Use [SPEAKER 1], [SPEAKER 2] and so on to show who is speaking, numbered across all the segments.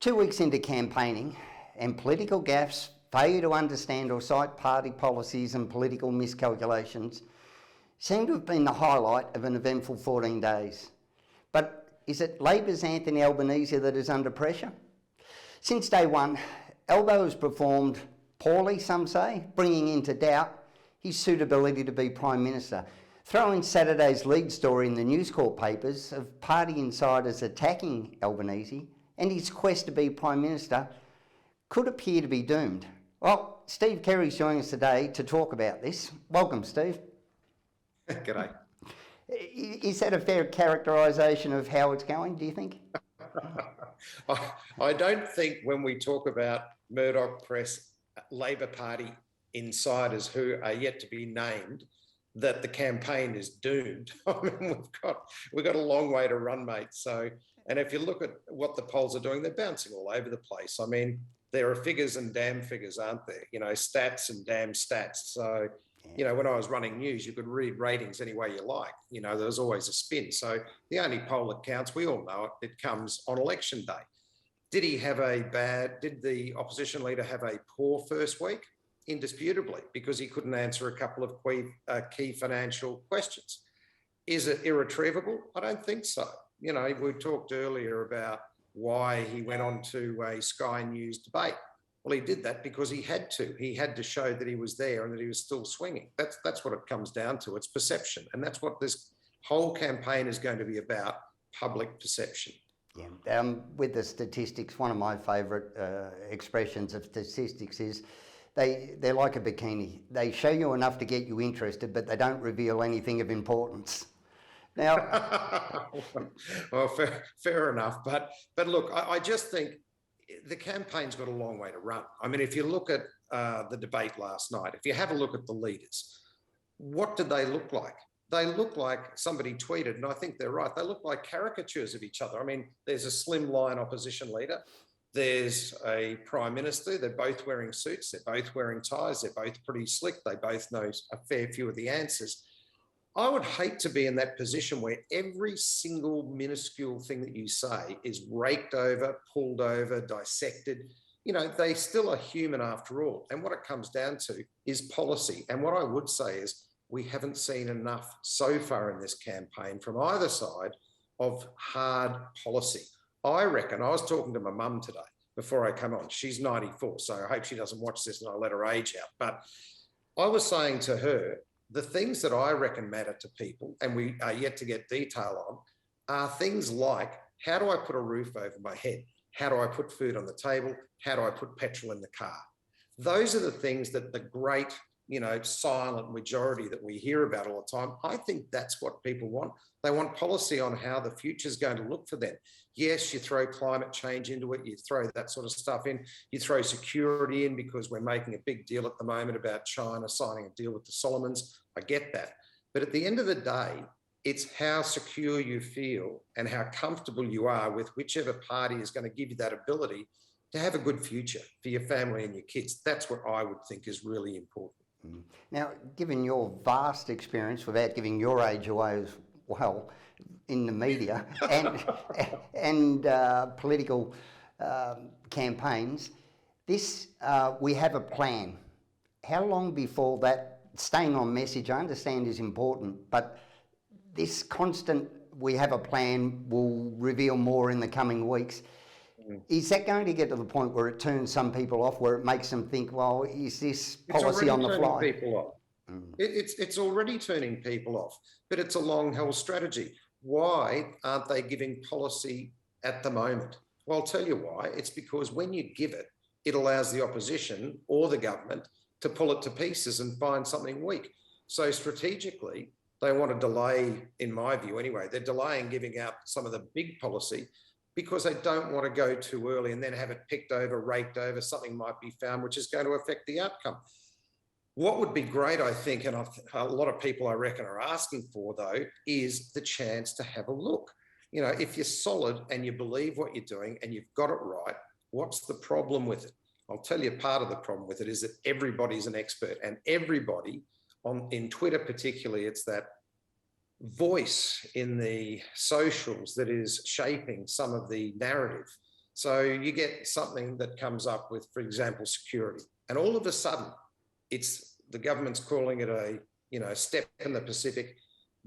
[SPEAKER 1] 2 weeks into campaigning, and political gaffes, failure to understand or cite party policies and political miscalculations seem to have been the highlight of an eventful 14 days. But is it Labor's Anthony Albanese that is under pressure? Since day one, Albo has performed poorly, some say, bringing into doubt his suitability to be Prime Minister. Throw in Saturday's lead story in the News Corp papers of party insiders attacking Albanese, and his quest to be Prime Minister could appear to be doomed. Well, Steve Carey's joining us today to talk about this. Welcome, Steve.
[SPEAKER 2] G'day.
[SPEAKER 1] Is that a fair characterisation of how it's going, do you think?
[SPEAKER 2] I don't think when we talk about Murdoch Press Labor Party insiders who are yet to be named that the campaign is doomed. I mean, we've got a long way to run, mate. So, and if you look at what the polls are doing, they're bouncing all over the place. I mean, there are figures and damn figures, aren't there? You know, stats and damn stats. So, you know, when I was running news, you could read ratings any way you like. You know, there was always a spin. So the only poll that counts, we all know it, it comes on election day. Did the opposition leader have a poor first week? Indisputably, because he couldn't answer a couple of key financial questions. Is it irretrievable? I don't think so. You know, we talked earlier about why he went on to a Sky News debate. Well, he did that because he had to. He had to show that he was there and that he was still swinging. That's what it comes down to. It's perception. And that's what this whole campaign is going to be about, public perception.
[SPEAKER 1] Yeah. With the statistics, one of my favourite expressions of statistics is they're like a bikini. They show you enough to get you interested, but they don't reveal anything of importance. Now,
[SPEAKER 2] well, fair enough. But look, I just think the campaign's got a long way to run. I mean, if you look at the debate last night, if you have a look at the leaders, what did they look like? They look like, somebody tweeted, and I think they're right, they look like caricatures of each other. I mean, there's a slimline opposition leader. There's a Prime Minister. They're both wearing suits. They're both wearing ties. They're both pretty slick. They both know a fair few of the answers. I would hate to be in that position where every single minuscule thing that you say is raked over, pulled over, dissected. You know, they still are human after all. And what it comes down to is policy. And what I would say is we haven't seen enough so far in this campaign from either side of hard policy. I reckon, I was talking to my mum today before I come on. She's 94, so I hope she doesn't watch this and I let her age out. But I was saying to her, the things that I reckon matter to people, and we are yet to get detail on, are things like, how do I put a roof over my head? How do I put food on the table? How do I put petrol in the car? Those are the things that the great, you know, silent majority that we hear about all the time. I think that's what people want. They want policy on how the future is going to look for them. Yes, you throw climate change into it, you throw that sort of stuff in, you throw security in because we're making a big deal at the moment about China signing a deal with the Solomons. I get that. But at the end of the day, it's how secure you feel and how comfortable you are with whichever party is going to give you that ability to have a good future for your family and your kids. That's what I would think is really important.
[SPEAKER 1] Now, given your vast experience, without giving your age away as well, in the media and political campaigns, we have a plan. How long before that, staying on message, I understand is important, but this constant, we have a plan, will reveal more in the coming weeks. Is that going to get to the point where it turns some people off, where it makes them think, well, is this policy on the fly?
[SPEAKER 2] People off. It's already turning people off, but it's a long-held strategy. Why aren't they giving policy at the moment? Well, I'll tell you why. It's because when you give it, it allows the opposition or the government to pull it to pieces and find something weak. So strategically, they want to delay, in my view anyway, they're delaying giving out some of the big policy because they don't want to go too early and then have it picked over, raked over, something might be found which is going to affect the outcome. What would be great, I think, and a lot of people I reckon are asking for, though, is the chance to have a look. You know, if you're solid and you believe what you're doing and you've got it right, what's the problem with it? I'll tell you, part of the problem with it is that everybody's an expert, and everybody in Twitter particularly, it's that voice in the socials that is shaping some of the narrative. So you get something that comes up with, for example, security, and all of a sudden, it's the government's calling it a step in the Pacific.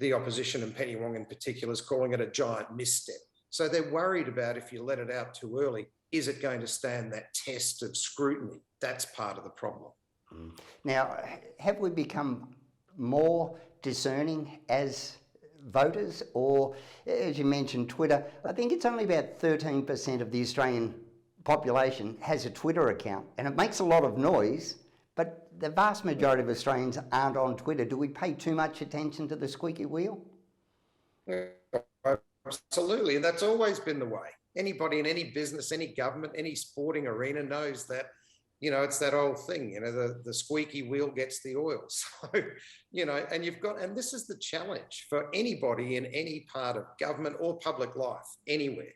[SPEAKER 2] The opposition, and Penny Wong in particular, is calling it a giant misstep. So they're worried about, if you let it out too early, is it going to stand that test of scrutiny? That's part of the problem.
[SPEAKER 1] Now, have we become more discerning as voters, or, as you mentioned, Twitter? I think it's only about 13% of the Australian population has a Twitter account, and it makes a lot of noise, but the vast majority of Australians aren't on Twitter. Do we pay too much attention to the squeaky wheel?
[SPEAKER 2] Absolutely, and that's always been the way. Anybody in any business, any government, any sporting arena knows that, it's that old thing, the squeaky wheel gets the oil. So, and this is the challenge for anybody in any part of government or public life, anywhere,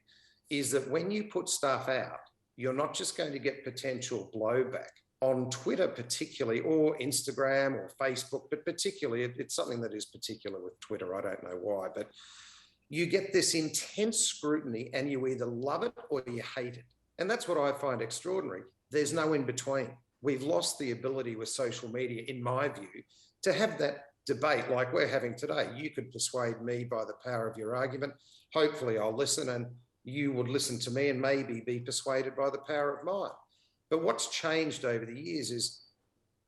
[SPEAKER 2] is that when you put stuff out, you're not just going to get potential blowback. On Twitter particularly, or Instagram or Facebook, but particularly, it's something that is particular with Twitter. I don't know why, but you get this intense scrutiny and you either love it or you hate it. And that's what I find extraordinary. There's no in between. We've lost the ability with social media, in my view, to have that debate like we're having today. You could persuade me by the power of your argument. Hopefully I'll listen, and you would listen to me and maybe be persuaded by the power of mine. But what's changed over the years is,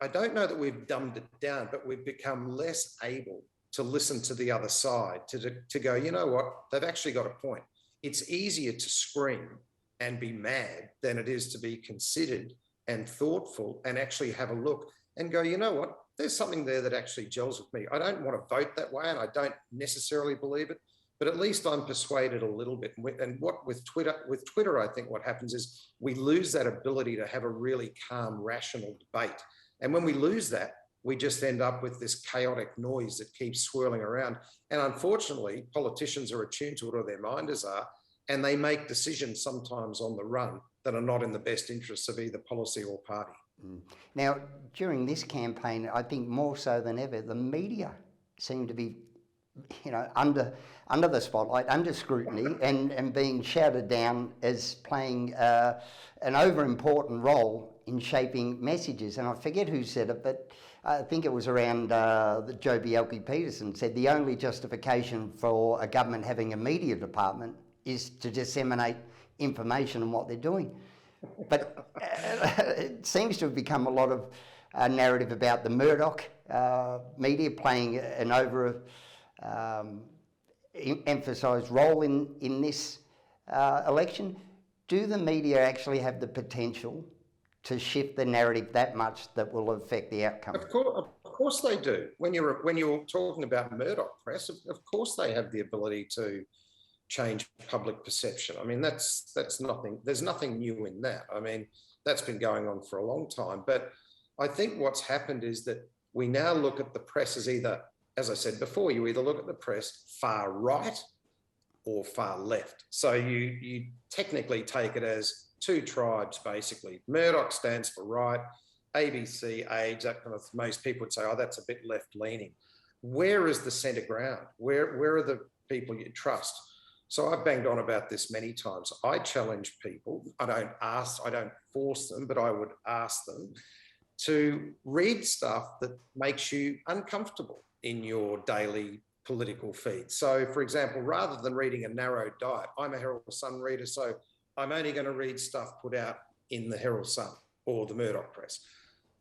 [SPEAKER 2] I don't know that we've dumbed it down, but we've become less able to listen to the other side, to go, you know what, they've actually got a point. It's easier to scream and be mad than it is to be considered and thoughtful and actually have a look and go, you know what, there's something there that actually gels with me. I don't want to vote that way, and I don't necessarily believe it, but at least I'm persuaded a little bit. And what with Twitter, I think what happens is we lose that ability to have a really calm, rational debate. And when we lose that, we just end up with this chaotic noise that keeps swirling around. And unfortunately, politicians are attuned to it, or their minders are, and they make decisions sometimes on the run that are not in the best interests of either policy or party.
[SPEAKER 1] Now, during this campaign, I think more so than ever, the media seem to be under the spotlight, under scrutiny, and being shouted down as playing an over-important role in shaping messages. And I forget who said it, but I think it was around Joe Bielke-Peterson said the only justification for a government having a media department is to disseminate information on what they're doing. But it seems to have become a lot of narrative about the Murdoch media playing an emphasised role in this election. Do the media actually have the potential to shift the narrative that much that will affect the outcome? Of
[SPEAKER 2] course they do. When you're talking about Murdoch press, of course they have the ability to change public perception. I mean, that's nothing. There's nothing new in that. I mean, that's been going on for a long time. But I think what's happened is that we now look at the press as either, as I said before, you either look at the press far right or far left. So you technically take it as two tribes, basically. Murdoch stands for right, ABC, Age, that kind of, most people would say, oh, that's a bit left-leaning. Where is the centre ground? Where are the people you trust? So I've banged on about this many times. I challenge people. I don't force them, but I would ask them to read stuff that makes you uncomfortable in your daily political feed. So, for example, rather than reading a narrow diet, I'm a Herald Sun reader, so I'm only going to read stuff put out in the Herald Sun or the Murdoch press.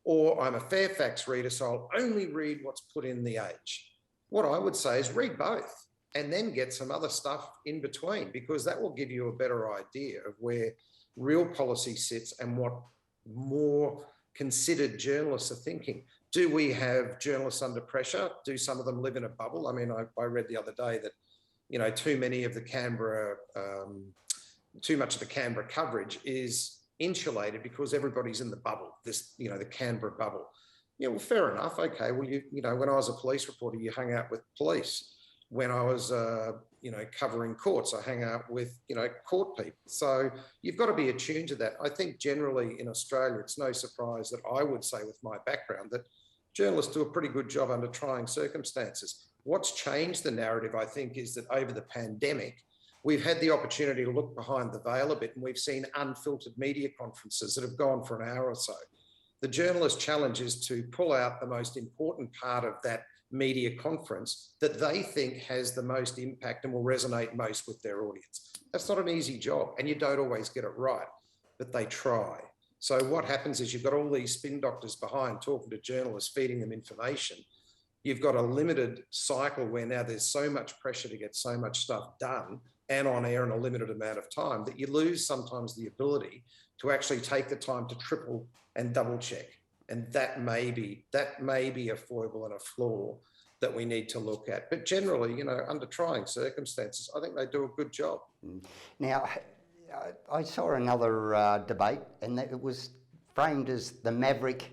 [SPEAKER 2] Or I'm a Fairfax reader, so I'll only read what's put in the Age. What I would say is read both and then get some other stuff in between, because that will give you a better idea of where real policy sits and what more considered journalists are thinking. Do we have journalists under pressure? Do some of them live in a bubble? I mean, I read the other day that, too much of the Canberra coverage is insulated because everybody's in the bubble, the Canberra bubble. Well, fair enough. Okay, well, when I was a police reporter, you hung out with police. When I was, covering courts, I hang out with, court people. So you've got to be attuned to that. I think generally in Australia, it's no surprise that I would say with my background that journalists do a pretty good job under trying circumstances. What's changed the narrative, I think, is that over the pandemic, we've had the opportunity to look behind the veil a bit, and we've seen unfiltered media conferences that have gone for an hour or so. The journalist challenge is to pull out the most important part of that media conference that they think has the most impact and will resonate most with their audience. That's not an easy job, and you don't always get it right, but they try. So what happens is you've got all these spin doctors behind talking to journalists, feeding them information. You've got a limited cycle where now there's so much pressure to get so much stuff done and on air in a limited amount of time that you lose sometimes the ability to actually take the time to triple and double check. And that may be a foible and a flaw that we need to look at. But generally, you know, under trying circumstances, I think they do a good job.
[SPEAKER 1] Now, I saw another debate, and it was framed as the maverick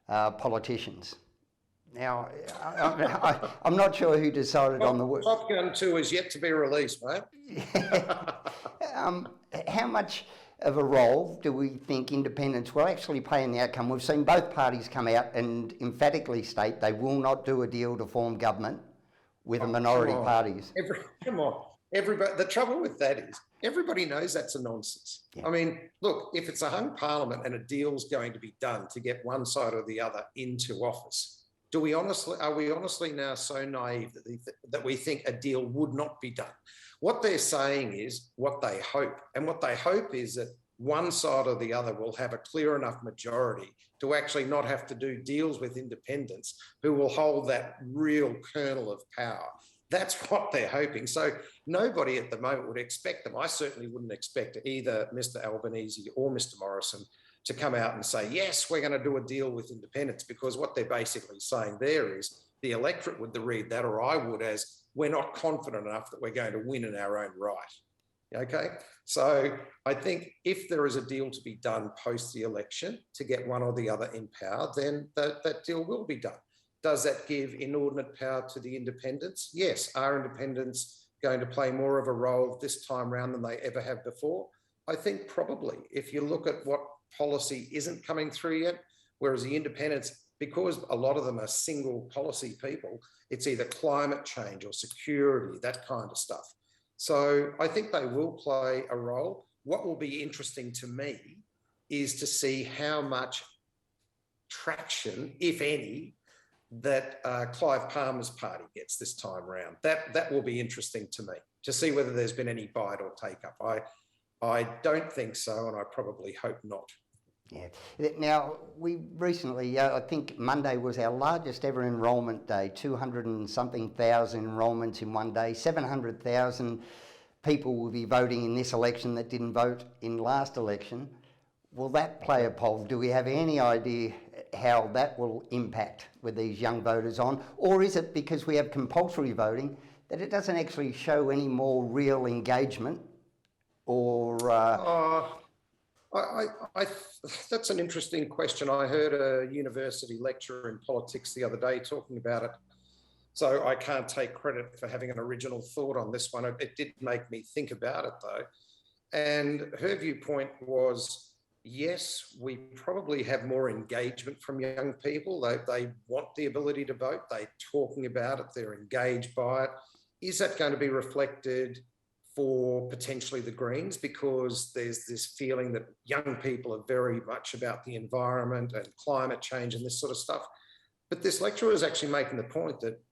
[SPEAKER 1] politicians. Now, I'm not sure who decided on the word.
[SPEAKER 2] Top Gun 2 is yet to be released, mate.
[SPEAKER 1] How much of a role do we think independents will actually play in the outcome? We've seen both parties come out and emphatically state they will not do a deal to form government with the minority parties.
[SPEAKER 2] Come on. Everybody, the trouble with that is everybody knows that's a nonsense. Yeah. I mean, look, if it's a hung parliament and a deal's going to be done to get one side or the other into office, are we honestly now so naive that we think a deal would not be done? What they're saying is what they hope. And what they hope is that one side or the other will have a clear enough majority to actually not have to do deals with independents who will hold that real kernel of power. That's what they're hoping. So nobody at the moment would expect them. I certainly wouldn't expect either Mr. Albanese or Mr. Morrison to come out and say, yes, we're going to do a deal with independents, because what they're basically saying there is the electorate would read that, or I would, as we're not confident enough that we're going to win in our own right. Okay, so I think if there is a deal to be done post the election to get one or the other in power, then that deal will be done. Does that give inordinate power to the independents? Yes. Are independents going to play more of a role this time round than they ever have before? I think probably. If you look at what policy isn't coming through yet, whereas the independents, because a lot of them are single policy people, it's either climate change or security, that kind of stuff. So I think they will play a role. What will be interesting to me is to see how much traction, if any, that Clive Palmer's party gets this time round. That will be interesting to me, to see whether there's been any bite or take up. I don't think so, and I probably hope not.
[SPEAKER 1] Yeah. Now, we recently, I think Monday was our largest ever enrolment day, 200 and something thousand enrolments in one day, 700,000 people will be voting in this election that didn't vote in last election. Will that play a poll? Do we have any idea how that will impact with these young voters on? Or is it because we have compulsory voting that it doesn't actually show any more real engagement? Or
[SPEAKER 2] that's an interesting question. I heard a university lecturer in politics the other day talking about it. So I can't take credit for having an original thought on this one. It did make me think about it though. And her viewpoint was, yes, we probably have more engagement from young people. They want the ability to vote. They're talking about it. They're engaged by it. Is that going to be reflected for potentially the Greens, because there's this feeling that young people are very much about the environment and climate change and this sort of stuff? But this lecturer is actually making the point that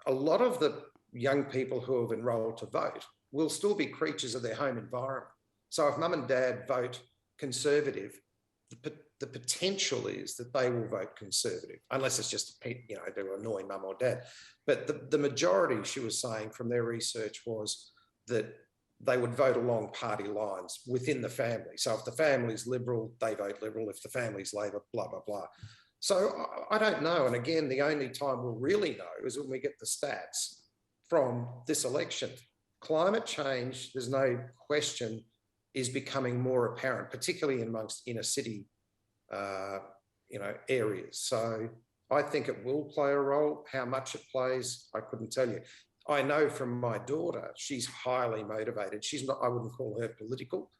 [SPEAKER 2] a lot of the young people who have enrolled to vote will still be creatures of their home environment. So if mum and dad vote Conservative, the potential is that they will vote Conservative, unless it's just, you know, they're annoying mum or dad. But the majority, she was saying from their research, was that they would vote along party lines within the family. So if the family's Liberal, they vote Liberal. If the family's Labor, blah, blah, blah. So I don't know. And again, the only time we'll really know is when we get the stats from this election. Climate change, there's no question, is becoming more apparent, particularly amongst inner city areas. So I think it will play a role. How much it plays, I couldn't tell you. I know from my daughter, she's highly motivated. She's not, I wouldn't call her political,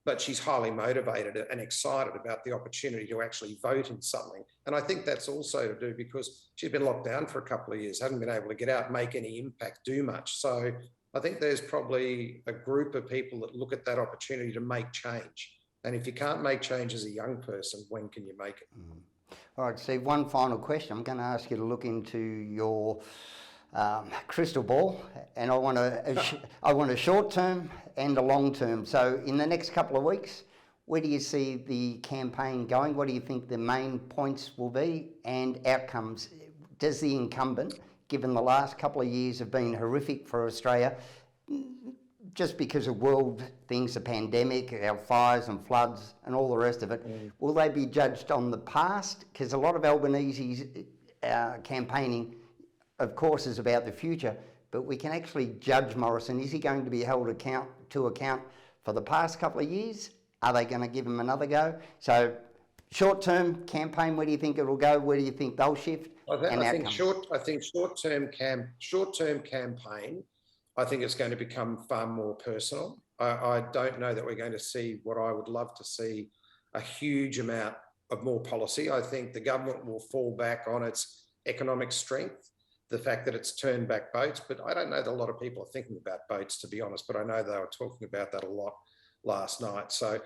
[SPEAKER 2] but she's highly motivated and excited about the opportunity to actually vote in something. And I think that's also to do because she's been locked down for a couple of years, hasn't been able to get out, make any impact, do much. So I think there's probably a group of people that look at that opportunity to make change. And if you can't make change as a young person, when can you make it?
[SPEAKER 1] All right, Steve, one final question. I'm going to ask you to look into your crystal ball, and I want a short term and a long term. So in the next couple of weeks, where do you see the campaign going? What do you think the main points will be and outcomes? Does the incumbent, given the last couple of years have been horrific for Australia, just because of world things, the pandemic, our fires and floods and all the rest of it, will they be judged on the past? Because a lot of Albanese's campaigning, of course, is about the future, but we can actually judge Morrison. Is he going to be held to account for the past couple of years? Are they going to give him another go? So short-term campaign, where do you think it'll go? Where do you think they'll shift?
[SPEAKER 2] I think short-term campaign, I think it's going to become far more personal. I don't know that we're going to see what I would love to see, a huge amount of more policy. I think the government will fall back on its economic strength, the fact that it's turned back boats, but I don't know that a lot of people are thinking about boats, to be honest, but I know they were talking about that a lot last night. So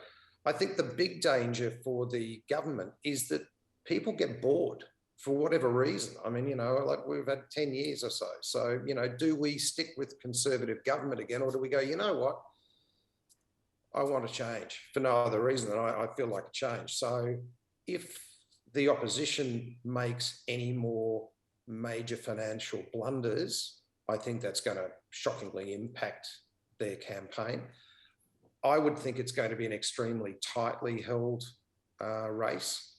[SPEAKER 2] I think the big danger for the government is that people get bored for whatever reason. I mean, like we've had 10 years or so. So, do we stick with Conservative government again, or do we go, you know what? I want to change for no other reason than I feel like a change. So if the opposition makes any more major financial blunders, I think that's going to shockingly impact their campaign. I would think it's going to be an extremely tightly held race.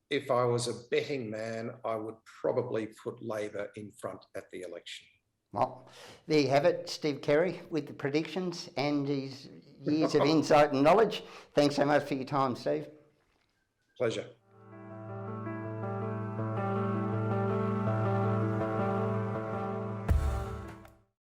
[SPEAKER 2] If I was a betting man, I would probably put Labor in front at the election.
[SPEAKER 1] Well, there you have it, Steve Carey, with the predictions and his years of insight and knowledge. Thanks so much for your time, Steve.
[SPEAKER 2] Pleasure.